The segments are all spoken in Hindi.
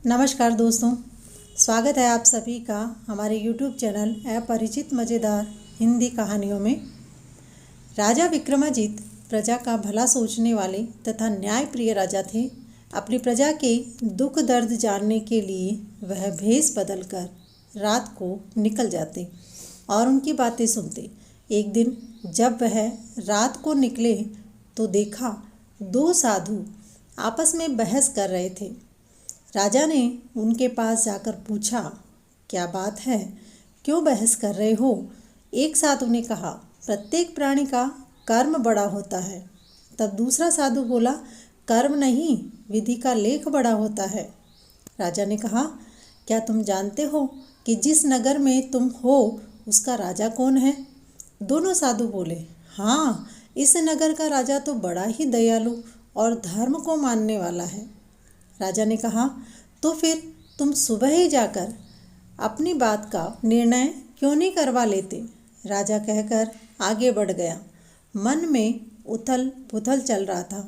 नमस्कार दोस्तों, स्वागत है आप सभी का हमारे YouTube चैनल अपरिचित मज़ेदार हिंदी कहानियों में। राजा विक्रमादित्य प्रजा का भला सोचने वाले तथा न्यायप्रिय राजा थे। अपनी प्रजा के दुख दर्द जानने के लिए वह भेष बदलकर रात को निकल जाते और उनकी बातें सुनते। एक दिन जब वह रात को निकले तो देखा दो साधु आपस में बहस कर रहे थे। राजा ने उनके पास जाकर पूछा, क्या बात है, क्यों बहस कर रहे हो? एक साधु ने कहा, प्रत्येक प्राणी का कर्म बड़ा होता है। तब दूसरा साधु बोला, कर्म नहीं, विधि का लेख बड़ा होता है। राजा ने कहा, क्या तुम जानते हो कि जिस नगर में तुम हो उसका राजा कौन है? दोनों साधु बोले, हाँ, इस नगर का राजा तो बड़ा ही दयालु और धर्म को मानने वाला है। राजा ने कहा, तो फिर तुम सुबह ही जाकर अपनी बात का निर्णय क्यों नहीं करवा लेते? राजा कहकर आगे बढ़ गया। मन में उथल पुथल चल रहा था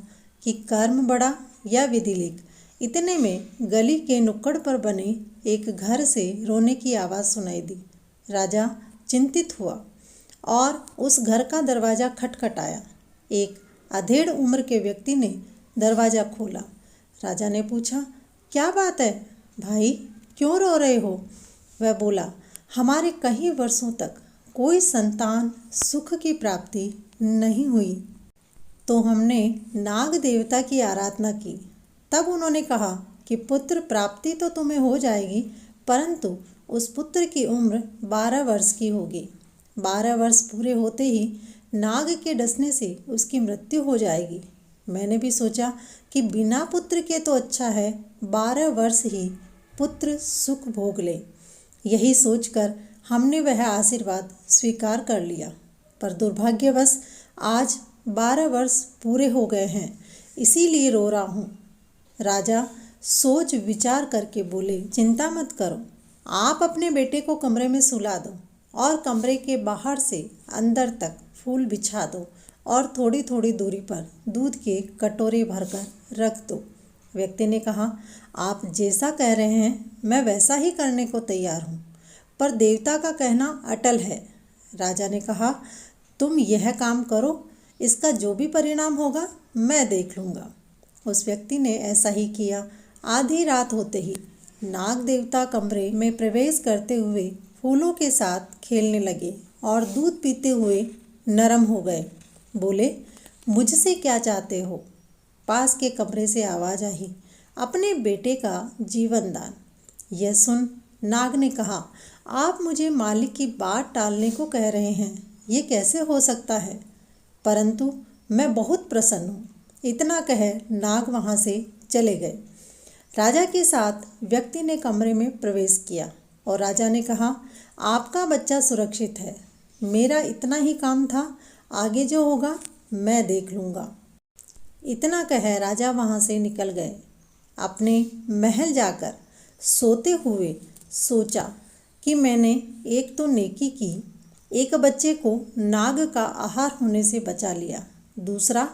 कि कर्म बड़ा या विधि लेख। इतने में गली के नुक्कड़ पर बने एक घर से रोने की आवाज़ सुनाई दी। राजा चिंतित हुआ और उस घर का दरवाज़ा खटखटाया। एक अधेड़ उम्र के व्यक्ति ने दरवाज़ा खोला। राजा ने पूछा, क्या बात है भाई, क्यों रो रहे हो? वह बोला, हमारे कई वर्षों तक कोई संतान सुख की प्राप्ति नहीं हुई, तो हमने नाग देवता की आराधना की। तब उन्होंने कहा कि पुत्र प्राप्ति तो तुम्हें हो जाएगी, परंतु उस पुत्र की उम्र 12 वर्ष की होगी। 12 वर्ष पूरे होते ही नाग के डसने से उसकी मृत्यु हो जाएगी। मैंने भी सोचा कि बिना पुत्र के तो अच्छा है 12 वर्ष ही पुत्र सुख भोग ले। यही सोचकर हमने वह आशीर्वाद स्वीकार कर लिया, पर दुर्भाग्यवश आज 12 वर्ष पूरे हो गए हैं, इसीलिए रो रहा हूँ। राजा सोच विचार करके बोले, चिंता मत करो, आप अपने बेटे को कमरे में सुला दो और कमरे के बाहर से अंदर तक फूल बिछा दो और थोड़ी थोड़ी दूरी पर दूध के कटोरे भरकर रख दो। व्यक्ति ने कहा, आप जैसा कह रहे हैं मैं वैसा ही करने को तैयार हूँ, पर देवता का कहना अटल है। राजा ने कहा, तुम यह काम करो, इसका जो भी परिणाम होगा मैं देख लूँगा। उस व्यक्ति ने ऐसा ही किया। आधी रात होते ही नाग देवता कमरे में प्रवेश करते हुए फूलों के साथ खेलने लगे और दूध पीते हुए नरम हो गए। बोले, मुझसे क्या चाहते हो? पास के कमरे से आवाज़ आई, अपने बेटे का जीवन दान। यह सुन नाग ने कहा, आप मुझे मालिक की बात टालने को कह रहे हैं, ये कैसे हो सकता है? परंतु मैं बहुत प्रसन्न हूँ। इतना कह नाग वहाँ से चले गए। राजा के साथ व्यक्ति ने कमरे में प्रवेश किया और राजा ने कहा, आपका बच्चा सुरक्षित है, मेरा इतना ही काम था, आगे जो होगा मैं देख लूँगा। इतना कह राजा वहाँ से निकल गए। अपने महल जाकर सोते हुए सोचा कि मैंने एक तो नेकी की, एक बच्चे को नाग का आहार होने से बचा लिया, दूसरा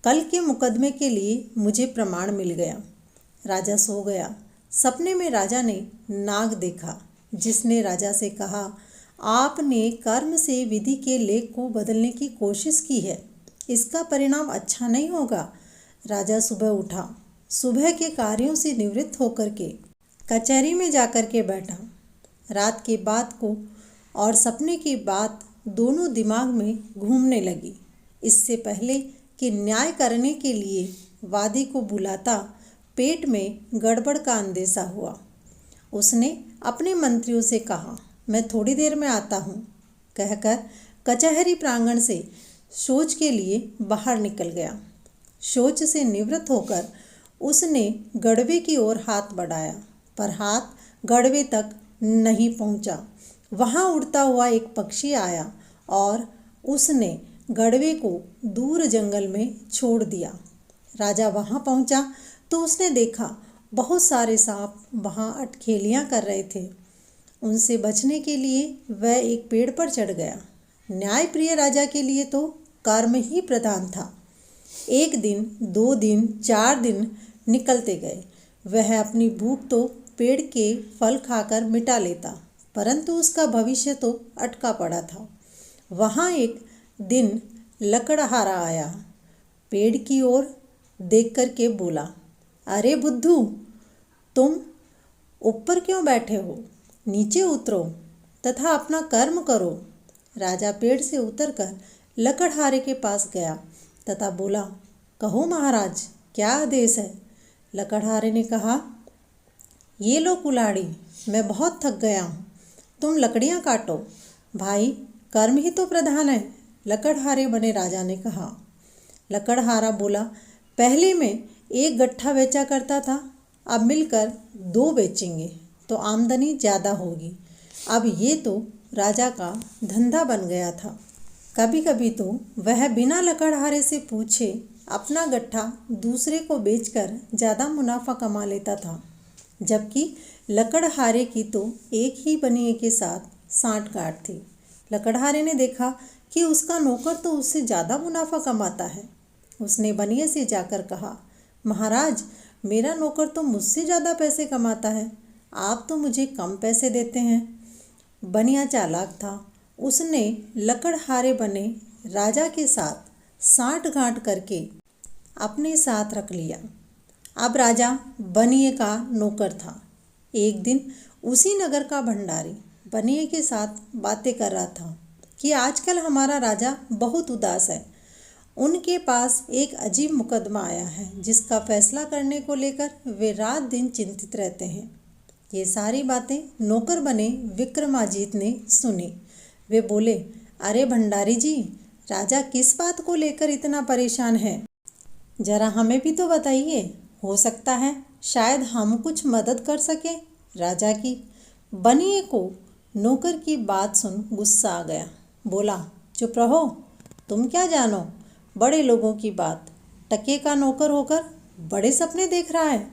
कल के मुकदमे के लिए मुझे प्रमाण मिल गया। राजा सो गया। सपने में राजा ने नाग देखा, जिसने राजा से कहा, आपने कर्म से विधि के लेख को बदलने की कोशिश की है, इसका परिणाम अच्छा नहीं होगा। राजा सुबह उठा, सुबह के कार्यों से निवृत्त होकर के कचहरी में जाकर के बैठा। रात की बात को और सपने की बात दोनों दिमाग में घूमने लगी। इससे पहले कि न्याय करने के लिए वादी को बुलाता, पेट में गड़बड़ का अंदेशा हुआ। उसने अपने मंत्रियों से कहा, मैं थोड़ी देर में आता हूँ, कहकर कचहरी प्रांगण से शौच के लिए बाहर निकल गया। शौच से निवृत्त होकर उसने गड़वे की ओर हाथ बढ़ाया, पर हाथ गड़वे तक नहीं पहुँचा। वहाँ उड़ता हुआ एक पक्षी आया और उसने गड़वे को दूर जंगल में छोड़ दिया। राजा वहाँ पहुँचा तो उसने देखा बहुत सारे सांप वहाँ अटखेलियाँ कर रहे थे। उनसे बचने के लिए वह एक पेड़ पर चढ़ गया। न्यायप्रिय राजा के लिए तो कर्म ही प्रधान था। एक दिन, 2 दिन, 4 दिन निकलते गए। वह अपनी भूख तो पेड़ के फल खाकर मिटा लेता, परंतु उसका भविष्य तो अटका पड़ा था। वहाँ एक दिन लकड़हारा आया, पेड़ की ओर देख कर के बोला, अरे बुद्धू, तुम ऊपर क्यों बैठे हो? नीचे उतरो तथा अपना कर्म करो। राजा पेड़ से उतरकर लकड़हारे के पास गया तथा बोला, कहो महाराज, क्या आदेश है? लकड़हारे ने कहा, ये लो कुल्हाड़ी, मैं बहुत थक गया हूँ, तुम लकड़ियाँ काटो। भाई, कर्म ही तो प्रधान है, लकड़हारे बने राजा ने कहा। लकड़हारा बोला, पहले मैं एक गट्ठा बेचा करता था, अब मिलकर 2 बेचेंगे तो आमदनी ज़्यादा होगी। अब ये तो राजा का धंधा बन गया था। कभी कभी तो वह बिना लकड़हारे से पूछे अपना गट्ठा दूसरे को बेचकर ज़्यादा मुनाफा कमा लेता था, जबकि लकड़हारे की तो एक ही बनिए के साथ साँठ-गाँठ थी। लकड़हारे ने देखा कि उसका नौकर तो उससे ज़्यादा मुनाफा कमाता है। उसने बनिए से जाकर कहा, महाराज, मेरा नौकर तो मुझसे ज़्यादा पैसे कमाता है, आप तो मुझे कम पैसे देते हैं। बनिया चालाक था, उसने लकड़हारे बने राजा के साथ साँठ-गाँठ करके अपने साथ रख लिया। अब राजा बनिए का नौकर था। एक दिन उसी नगर का भंडारी बनिए के साथ बातें कर रहा था कि आजकल हमारा राजा बहुत उदास है। उनके पास एक अजीब मुकदमा आया है, जिसका फैसला करने को लेकर वे रात दिन चिंतित रहते हैं। ये सारी बातें नौकर बने विक्रमाजीत ने सुनी। वे बोले, अरे भंडारी जी, राजा किस बात को लेकर इतना परेशान है? जरा हमें भी तो बताइए, हो सकता है शायद हम कुछ मदद कर सकें राजा की। बनिए को नौकर की बात सुन गुस्सा आ गया। बोला, चुप रहो, तुम क्या जानो बड़े लोगों की बात। टके का नौकर होकर बड़े सपने देख रहा है।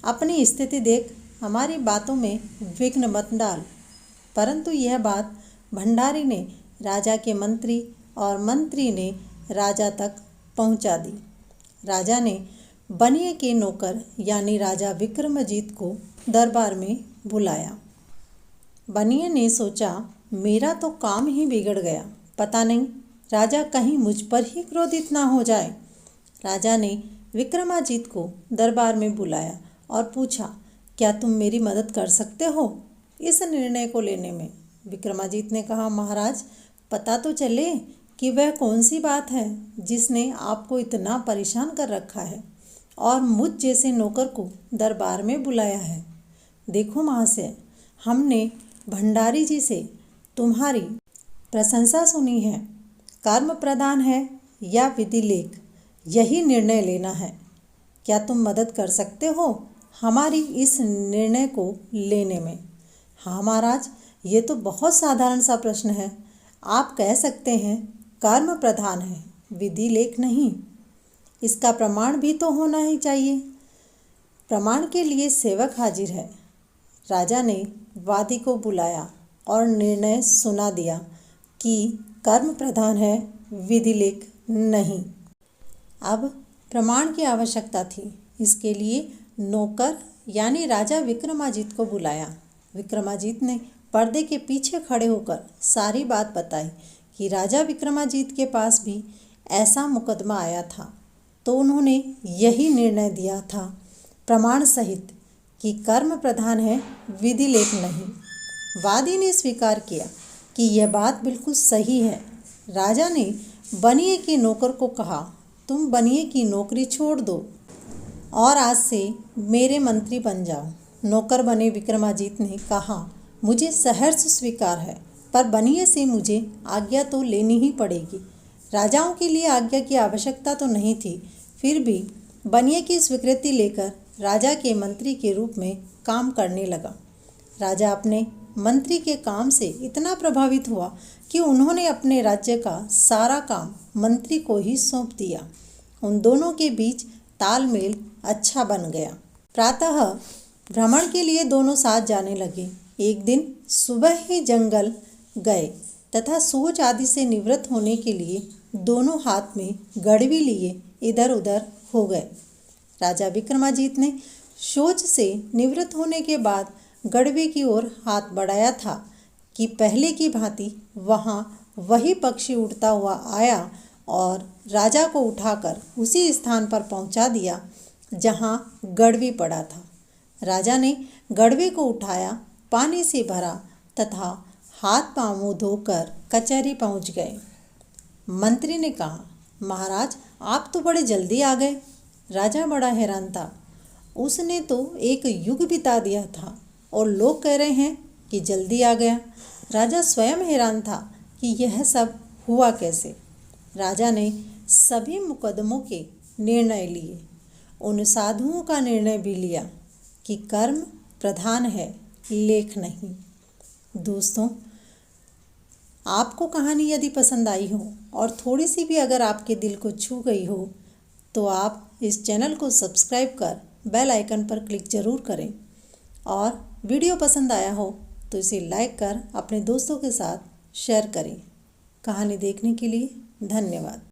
अपनी स्थिति देख, हमारी बातों में विघ्न मत डाल। परंतु यह बात भंडारी ने राजा के मंत्री और मंत्री ने राजा तक पहुंचा दी। राजा ने बनिए के नौकर यानी राजा विक्रमाजीत को दरबार में बुलाया। बनिए ने सोचा, मेरा तो काम ही बिगड़ गया, पता नहीं राजा कहीं मुझ पर ही क्रोधित ना हो जाए। राजा ने विक्रमाजीत को दरबार में बुलाया और पूछा, क्या तुम मेरी मदद कर सकते हो इस निर्णय को लेने में? विक्रमाजीत ने कहा, महाराज, पता तो चले कि वह कौन सी बात है जिसने आपको इतना परेशान कर रखा है और मुझ जैसे नौकर को दरबार में बुलाया है। देखो महाशय, हमने भंडारी जी से तुम्हारी प्रशंसा सुनी है। कर्म प्रधान है या विधि लेख, यही निर्णय लेना है। क्या तुम मदद कर सकते हो हमारी इस निर्णय को लेने में? हाँ महाराज, ये तो बहुत साधारण सा प्रश्न है। आप कह सकते हैं कर्म प्रधान है, विधि लेख नहीं। इसका प्रमाण भी तो होना ही चाहिए। प्रमाण के लिए सेवक हाजिर है। राजा ने वादी को बुलाया और निर्णय सुना दिया कि कर्म प्रधान है, विधि लेख नहीं। अब प्रमाण की आवश्यकता थी। इसके लिए नौकर यानी राजा विक्रमाजीत को बुलाया। विक्रमाजीत ने पर्दे के पीछे खड़े होकर सारी बात बताई कि राजा विक्रमाजीत के पास भी ऐसा मुकदमा आया था, तो उन्होंने यही निर्णय दिया था प्रमाण सहित कि कर्म प्रधान है, विधि लेख नहीं। वादी ने स्वीकार किया कि यह बात बिल्कुल सही है। राजा ने बनिए के नौकर को कहा, तुम बनिए की नौकरी छोड़ दो और आज से मेरे मंत्री बन जाओ। नौकर बने विक्रमाजीत ने कहा, मुझे सहर्ष स्वीकार है, पर बनिए से मुझे आज्ञा तो लेनी ही पड़ेगी। राजाओं के लिए आज्ञा की आवश्यकता तो नहीं थी, फिर भी बनिए की स्वीकृति लेकर राजा के मंत्री के रूप में काम करने लगा। राजा अपने मंत्री के काम से इतना प्रभावित हुआ कि उन्होंने अपने राज्य का सारा काम मंत्री को ही सौंप दिया। उन दोनों के बीच तालमेल अच्छा बन गया। प्रातः भ्रमण के लिए दोनों साथ जाने लगे। एक दिन सुबह ही जंगल गए तथा सोच आदि से निवृत्त होने के लिए दोनों हाथ में गड़वी लिए इधर उधर हो गए। राजा विक्रमाजीत ने शौच से निवृत्त होने के बाद गड़बे की ओर हाथ बढ़ाया था कि पहले की भांति वहाँ वही पक्षी उड़ता हुआ आया और राजा को उठाकर उसी स्थान पर पहुँचा दिया जहाँ गड़बी पड़ा था। राजा ने गड़बे को उठाया, पानी से भरा तथा हाथ पाँव मुँह धोकर कचहरी पहुँच गए। मंत्री ने कहा, महाराज आप तो बड़े जल्दी आ गए। राजा बड़ा हैरान था। उसने तो एक युग बिता दिया था और लोग कह रहे हैं कि जल्दी आ गया। राजा स्वयं हैरान था कि यह सब हुआ कैसे। राजा ने सभी मुकदमों के निर्णय लिए। उन साधुओं का निर्णय भी लिया कि कर्म प्रधान है, लेख नहीं। दोस्तों, आपको कहानी यदि पसंद आई हो और थोड़ी सी भी अगर आपके दिल को छू गई हो तो आप इस चैनल को सब्सक्राइब कर बेल आइकन पर क्लिक ज़रूर करें और वीडियो पसंद आया हो तो इसे लाइक कर अपने दोस्तों के साथ शेयर करें। कहानी देखने के लिए धन्यवाद।